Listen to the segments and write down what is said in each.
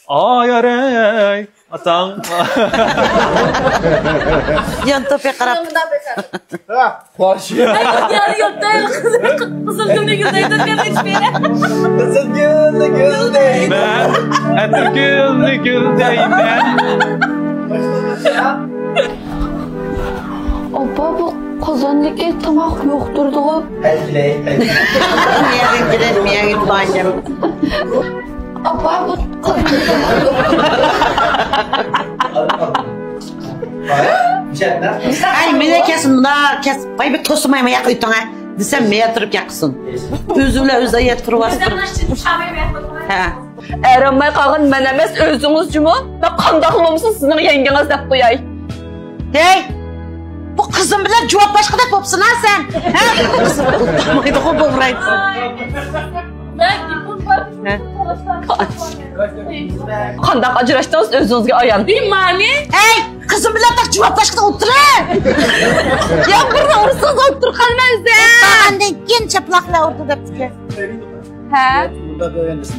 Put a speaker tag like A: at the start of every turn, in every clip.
A: Ay arey. Atang.
B: Yan tope qarab.
C: Ha, başlıyor.
D: Yani yok değil. Kızıl gülü güldeydi demek beni.
C: Kızıl gülü güldeydi.
A: Ben gülü güldeyim ben.
D: Opa bu kazanlık et tamak yoktur da.
C: Elgiley.
B: Miye gitmeyeceğim.
D: Opa bu
B: Ay mene kesin buna kes. Bay bir tosumayma yak ütüne. Desem meye turip yaksın. Özüyle özü yettirip bastırıp. Ha.
D: Erenmay qalğan mən emas özünüzcümü və qandaqlımsız sizin yengeniz dep qoyay.
B: Hey! Bu kızım bilen cevap başka da popsun ha sen. Ha? Kızım utamaydı o bovraydı.
D: Qandaq ajraşdınız özünüzge ayan. Bir mani?
B: Hey! Kızım bilen tak cevap başka da otur ha.
D: Ya bir uğursuz otur kalmaz ya.
B: Ben de gen çıplakla orada da tüke.
D: Ha?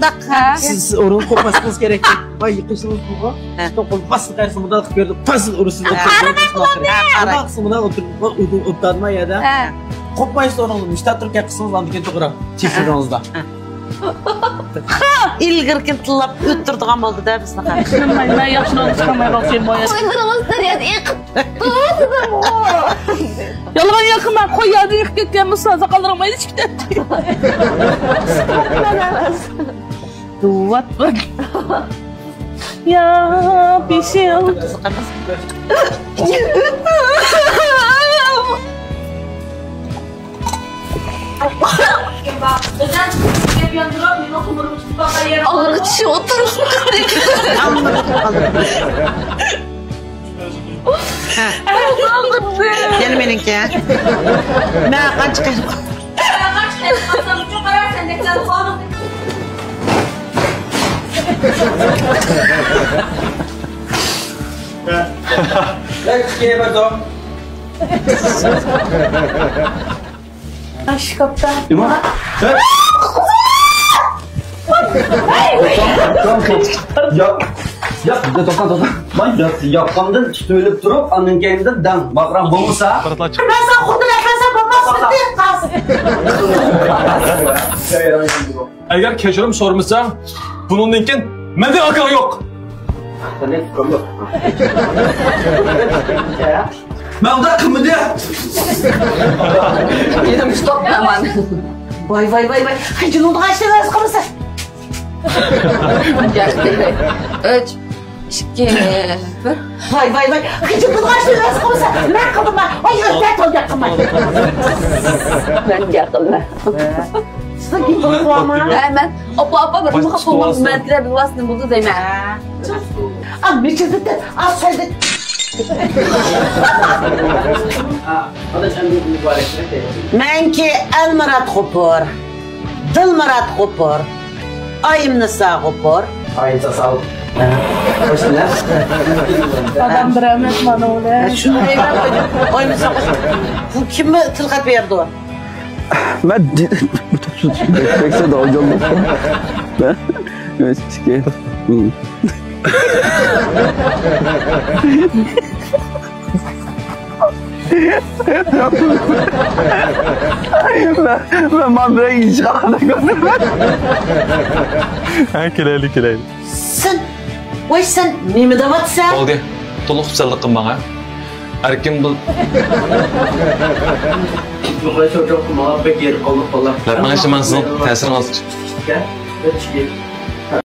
B: Dak ha.
C: Siz orunu kopmasınız gerekli. Vay yıkışınız bu. Kopmasın karşısında burada gördüm. Pasın orasını oturup. Ama kısmına oturup utlanma ya da. Kopmayın sonra olur. İşte Türkiye kısmınız andıken çoğuram. Çiftliğinizde.
B: İlgirkin tılap öttürdüğüm oldu da biz nakar.
D: Ben yaşından çıkamaya bakayım boya. Yalan yakın ben koyadı yık gitken mısınıza kalırım hiç gidelim. Duvat bak. Ya bir şey oldu. Ağır kişi oturur.
B: Gel benimki ya. Ben kaç kere.
C: Let's give it up.
D: Aşk kaptan.
C: İmam. Ya bir de tokan. Ben yapkandan söyleyip durup anın kendinden dan. Bakran bulmuşsa.
B: Ben sana kurdum efendim babam sıktı.
A: Eğer keşirim sormuşsa bunun linkin mende akıl yok.
C: Ne tutam yok. Ben da kımı diye.
D: Yedim stop hemen.
B: Vay. Hay canım kaç tane az kalırsa.
D: Gerçekten. 3, 2, 1.
B: Vay. Hay canım kaç tane az kalırsa. Ben kaldım ben. Vay ötlet olacak kımay.
D: Ben geldim.
B: Size git bunu ama.
D: Hemen. Apa bir muka bulmak mentire bir vasıtın buldu değil mi?
B: Al bir çizdi az söyledi. Men ki el marat kopor. Dil marat kopor. Ayım nisa kopor.
C: Ayın sağ ol. Hoş geldin.
D: Adam dramatik bana öyle.
B: Şunu ayım nisa kopor. Bu kimi tilkat verdi o?
E: Ben bu topsuz bekse de hocam. Ben evet çıkayım. Ben mandıraya gideceğim.
A: Ha kileyli.
B: Sen nemi davatsa?
A: Oldu. Toluk güzellikim bana. Erkin bu.
C: Yukarı çok kuma pek yer kolluk kollar.
A: Bana şimdi ben sizin tesirini alacağım.
C: Gel. Çıkayım.